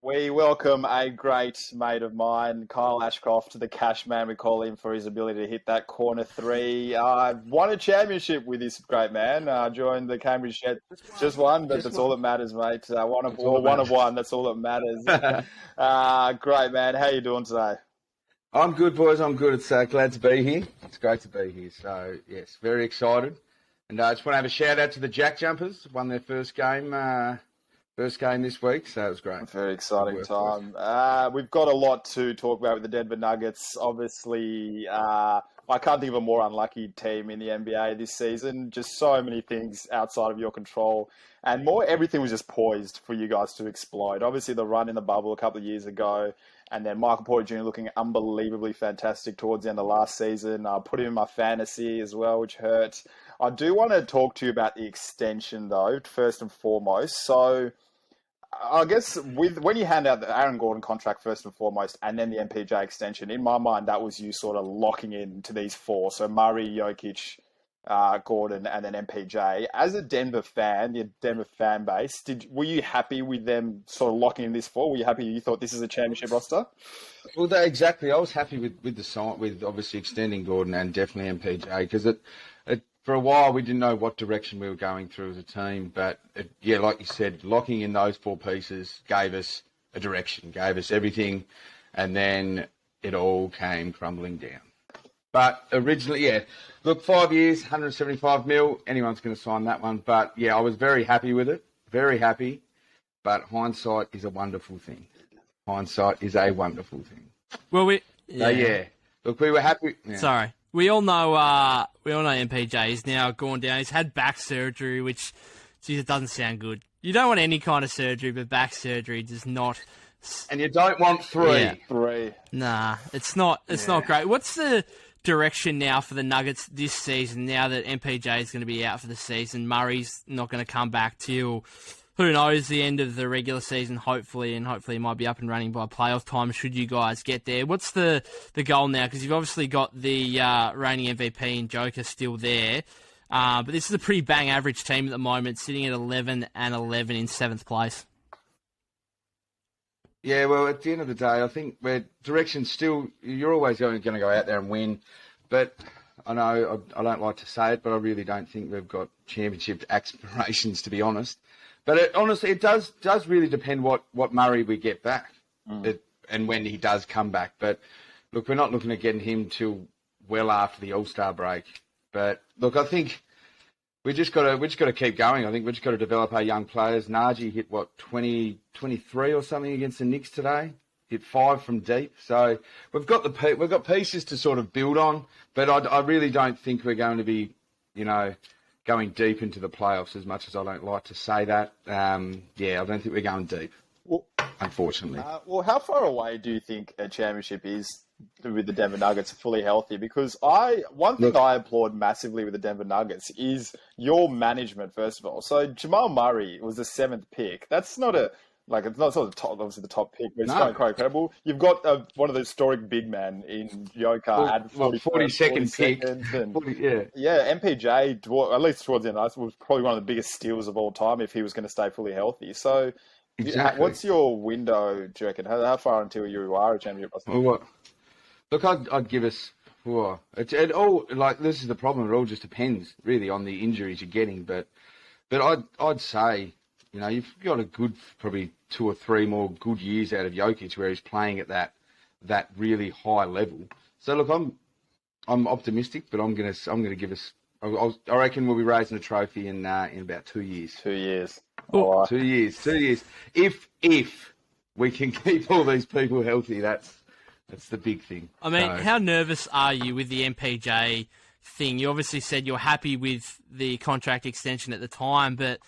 We welcome a great mate of mine, Khyle Ashcroft, the cash man. We call him for his ability to hit that corner three. Won a championship with this great man. Joined the Cambridge Jets. Just one, but that's all that matters, mate. One of one. That's all that matters. Great, man. How you doing today? I'm good, boys. I'm good. It's glad to be here. It's great to be here. So, yes, very excited. And I just want to have a shout-out to the Jack Jumpers. Won their first game this week, so it was great. Very exciting time. We've got a lot to talk about with the Denver Nuggets. Obviously, I can't think of a more unlucky team in the NBA this season. Just so many things outside of your control. And everything was just poised for you guys to explode. Obviously, the run in the bubble a couple of years ago, and then Michael Porter Jr. looking unbelievably fantastic towards the end of last season. I put him in my fantasy as well, which hurt. I do want to talk to you about the extension, though, first and foremost. So I guess when you hand out the Aaron Gordon contract first and foremost, and then the MPJ extension, in my mind, that was you sort of locking into these four. So Murray, Jokic, Gordon, and then MPJ. As a Denver fan, the Denver fan base, were you happy with them sort of locking in this four? Were you happy? You thought this is a championship roster? Well, exactly. I was happy with obviously extending Gordon and definitely MPJ because for a while, we didn't know what direction we were going through as a team. But, like you said, locking in those four pieces gave us a direction, gave us everything, and then it all came crumbling down. But originally, look, 5 years, 175 mil, anyone's going to sign that one. But, I was very happy with it, very happy. But hindsight is a wonderful thing. Hindsight is a wonderful thing. Well, Look, we were happy. Yeah. Sorry. We all know MPJ is now gone down. He's had back surgery, which, geez, it doesn't sound good. You don't want any kind of surgery, but back surgery does not. And you don't want three. Yeah. Three. Nah, it's not great. What's the direction now for the Nuggets this season? Now that MPJ is going to be out for the season, Murray's not going to come back till, who knows, the end of the regular season, hopefully he might be up and running by playoff time should you guys get there. What's the goal now? Because you've obviously got the reigning MVP and Joker still there, but this is a pretty bang average team at the moment, sitting at 11-11 in 7th place. Yeah, well, at the end of the day, I think direction's still, you're always going to go out there and win, but I know I don't like to say it, but I really don't think we've got championship aspirations, to be honest. But honestly, it does really depend what Murray we get back and when he does come back. But, look, we're not looking at getting him till well after the All-Star break. But, look, I think we just got to keep going. I think we just got to develop our young players. Najee hit, 23 or something against the Knicks today? Hit 5 from deep. So we've got pieces to sort of build on. But I really don't think we're going to be, going deep into the playoffs, as much as I don't like to say that. I don't think we're going deep, unfortunately. How far away do you think a championship is with the Denver Nuggets fully healthy? Because one thing I applaud massively with the Denver Nuggets is your management, first of all. So Jamal Murray was the 7th pick. That's not it's not the top, obviously the top pick, but it's quite incredible. You've got one of the historic big men in Joker at 42nd pick. MPJ, at least towards the end, was probably one of the biggest steals of all time if he was going to stay fully healthy. So, exactly. What's your window, do you reckon? How far until you are a championship? Well, look, I'd give us. It all, this is the problem. It all just depends really on the injuries you're getting. But I'd say, you've got a good probably 2 or 3 more good years out of Jokic where he's playing at that really high level. So look, I'm optimistic, but I'm gonna give us. I reckon we'll be raising a trophy in about 2 years. 2 years. Oh, 2 years. 2 years. If we can keep all these people healthy, that's the big thing. I mean, how nervous are you with the MPJ thing? You obviously said you're happy with the contract extension at the time, but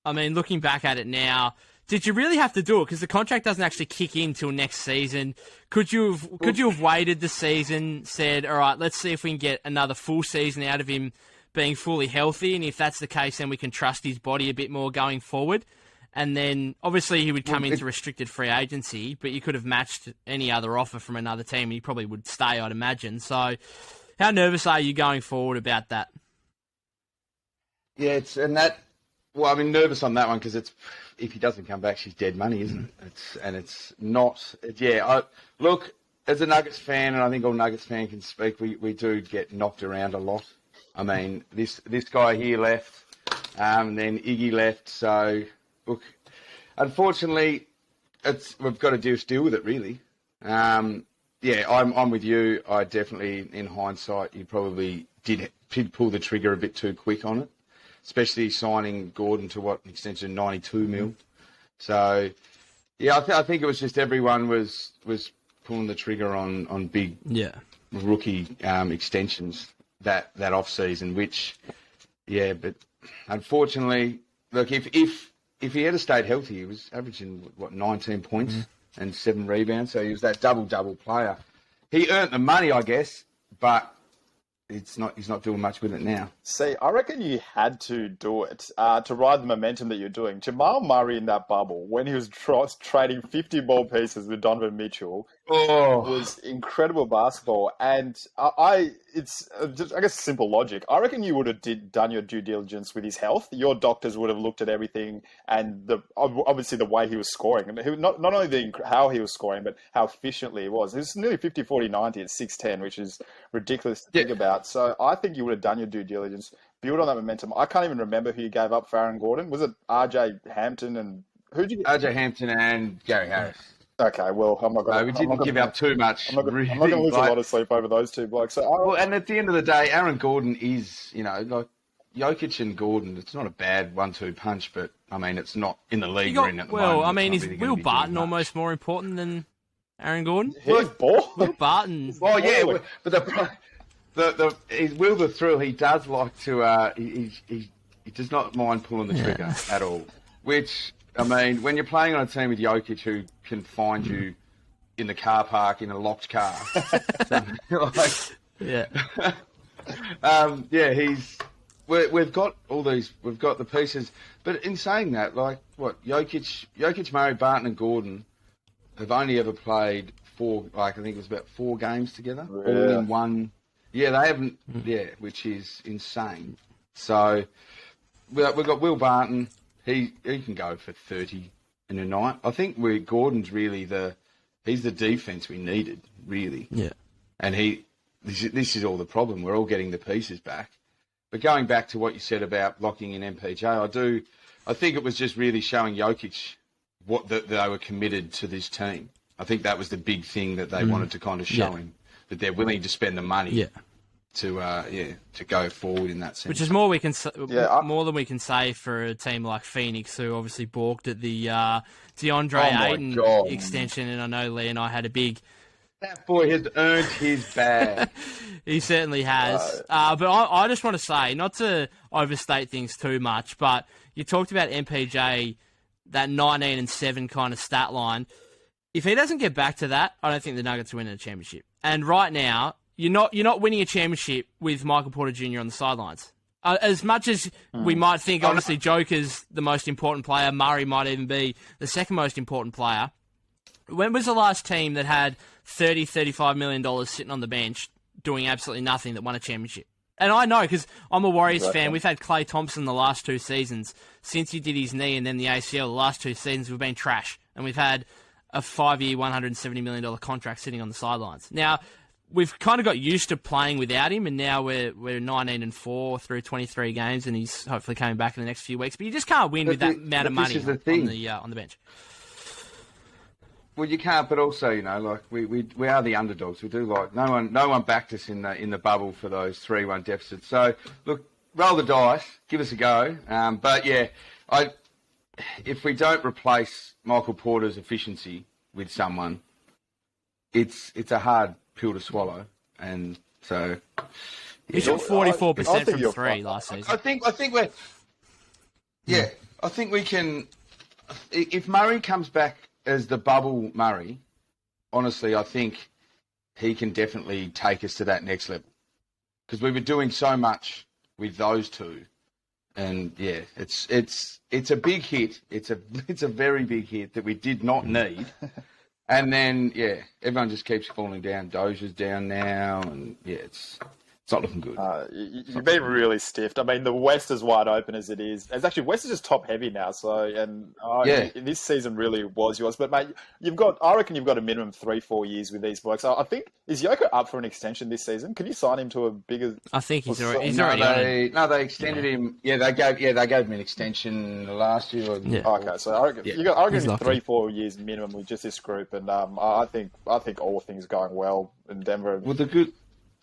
I mean, looking back at it now, did you really have to do it? Because the contract doesn't actually kick in till next season. Could you have waited the season, said, all right, let's see if we can get another full season out of him being fully healthy, and if that's the case, then we can trust his body a bit more going forward? And then, obviously, he would come into restricted free agency, but you could have matched any other offer from another team, and he probably would stay, I'd imagine. So how nervous are you going forward about that? Yeah, nervous on that one because if he doesn't come back, she's dead money, isn't it? It's not. Look, as a Nuggets fan, and I think all Nuggets fans can speak, we do get knocked around a lot. I mean, this guy here left, and then Iggy left. So, look, unfortunately, we've got to just deal with it, really. I'm with you. I definitely, in hindsight, you probably did pull the trigger a bit too quick on it, especially signing Gordon to an extension of 92 mil. So, yeah, I think it was just everyone was pulling the trigger on big rookie extensions that off season. But unfortunately, look, if he had stayed healthy, he was averaging 19 points and 7 rebounds. So he was that double player. He earned the money, I guess, but he's not doing much with it now. See, I reckon you had to do it to ride the momentum that you're doing. Jamal Murray in that bubble, when he was trading 50 ball pieces with Donovan Mitchell, was incredible basketball. And it's just, I guess, simple logic. I reckon you would have done your due diligence with his health. Your doctors would have looked at everything and obviously the way he was scoring. And not only how he was scoring, but how efficiently he was. It was nearly 50, 40, 90 at 6'10", which is ridiculous to think about. So I think you would have done your due diligence, build on that momentum. I can't even remember who you gave up for Aaron Gordon. Was it RJ Hampton and who'd you get? RJ Hampton and Gary Harris. Okay, well, I'm not going to... We didn't give up too much. I'm not going to lose a lot of sleep over those two blokes. So and at the end of the day, Aaron Gordon is, like Jokic and Gordon, it's not a bad 1-2 punch, but, I mean, it's not in the league we're in at the moment. Well, I mean, is Will Barton almost more important than Aaron Gordon? He's ball. Will Barton... Well, yeah, but he's Will the Thrill. He does like to... He does not mind pulling the trigger at all, which... I mean, when you're playing on a team with Jokic who can find you in the car park in a locked car, we've got all these, we've got the pieces. But in saying that, Jokic, Murray, Barton, and Gordon have only ever played I think it was about 4 games together, all in one. Yeah, they haven't. Yeah, which is insane. So we've got Will Barton. He can go for 30 in a night. I think Gordon's really he's the defense we needed, really. Yeah. And this is all the problem. We're all getting the pieces back. But going back to what you said about locking in MPJ, I think it was just really showing Jokic that they were committed to this team. I think that was the big thing that they wanted to kind of show him, that they're willing to spend the money. To go forward in that sense. Which is more than we can say for a team like Phoenix, who obviously balked at the DeAndre Ayton extension, and I know Lee and I had a big... That boy has earned his bag. He certainly has. But I just want to say, not to overstate things too much, but you talked about MPJ, that 19-7 kind of stat line. If he doesn't get back to that, I don't think the Nuggets are winning a championship. And right now... You're not winning a championship with Michael Porter Jr. on the sidelines. As much as we might think, obviously, Joker's the most important player, Murray might even be the second most important player. When was the last team that had $35 million sitting on the bench doing absolutely nothing that won a championship? And I know, because I'm a Warriors fan. We've had Klay Thompson the last 2 seasons. Since he did his knee and then the ACL, the last 2 seasons, we've been trash. And we've had a 5-year, $170 million contract sitting on the sidelines. Now... We've kind of got used to playing without him, and now we're 19-4 through 23 games, and he's hopefully coming back in the next few weeks. But you just can't win with that amount of money on the bench. Well, you can't, but also, we are the underdogs. We do no one backed us in the bubble for those 3-1 deficits. So look, roll the dice, give us a go. But yeah, if we don't replace Michael Porter's efficiency with someone, it's a hard pill to swallow, and so he shot 44% from 3 last season. I think we're I think we can. If Murray comes back as the bubble Murray, honestly, I think he can definitely take us to that next level, because we were doing so much with those two, and yeah, it's a big hit. It's a very big hit that we did not need. And then, everyone just keeps falling down. Dozier's down now, and it's It's not looking good. You've been really stiffed. I mean, the West is wide open as it is. It's actually West is just top heavy now. So, this season really was yours. But mate, I reckon you've got a minimum 3-4 years with these blokes. So I think is Yoko up for an extension this season? Can you sign him to a bigger? I think he's already. They extended him. Yeah, they gave him an extension last year. Okay, so I reckon you 3-4 years minimum with just this group, and I think all things going well in Denver.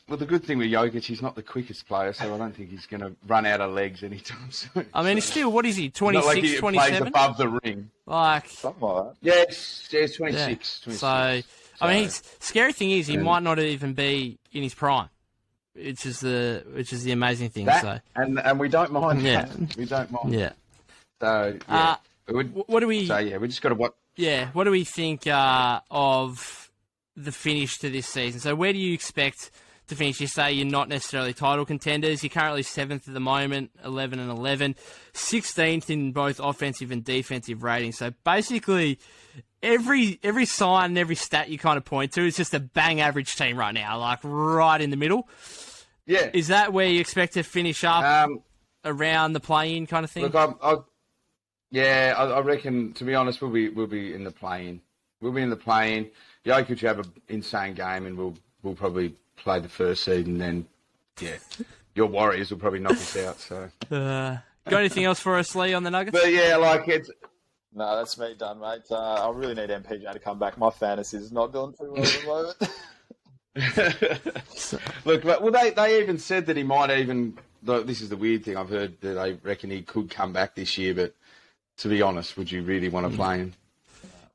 Well, the good thing with Jokic, he's not the quickest player, so I don't think he's going to run out of legs anytime soon. I mean, he's still, what is he, 26, not like he 27? plays above the ring. Like, something like that. Yeah, it's 26. Yeah. 26. So, I mean, scary thing is he might not even be in his prime, which is the amazing thing. And we don't mind Yeah. that. We don't mind. Yeah. So, yeah. What do we... So, yeah, we just got to watch. Yeah, what do we think of the finish to this season? So where do you expect to finish? You say you're not necessarily title contenders. You're currently 7th at the moment, 11-11, 16th in both offensive and defensive ratings. So basically, every sign and every stat you kind of point to is just a bang average team right now, like right in the middle. Yeah. Is that where you expect to finish up around the play-in kind of thing? Look, I reckon, to be honest, we'll be in the play-in. We'll be in the play-in. Jokic will have an insane game, and we'll probably play the first seed, and then, your Warriors will probably knock us out. So, got anything else for us, Lee, on the Nuggets? But yeah, it's. No, that's me done, mate. I really need MPJ to come back. My fantasy is not doing too well at the moment. Look, well, they even said that he might even. This is the weird thing I've heard, that they reckon he could come back this year. But to be honest, would you really want to play him?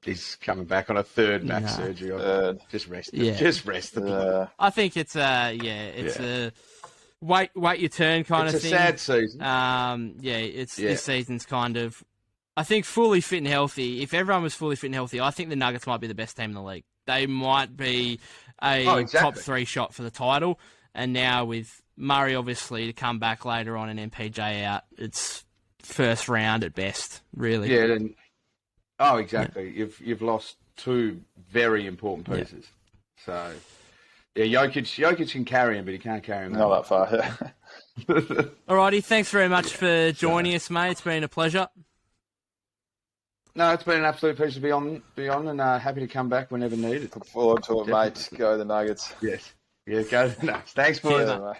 He's coming back on a third back surgery. Just rest. Just rest the bloke. I think it's a wait your turn kind of thing. It's a sad season. This season's kind of, I think, fully fit and healthy. If everyone was fully fit and healthy, I think the Nuggets might be the best team in the league. They might be a top 3 shot for the title. And now with Murray obviously to come back later on and MPJ out, it's first round at best, really. Yeah. Exactly. Yeah. You've lost 2 very important pieces. So, Jokic can carry him, but he can't carry him. Not that far. Yeah. Alrighty, thanks very much for joining us, mate. It's been a pleasure. No, it's been an absolute pleasure to be on, and happy to come back whenever needed. Look forward to it, mate. Go the Nuggets. Yes. Yeah, go the Nuggets. Thanks, boys. Cheers, mate.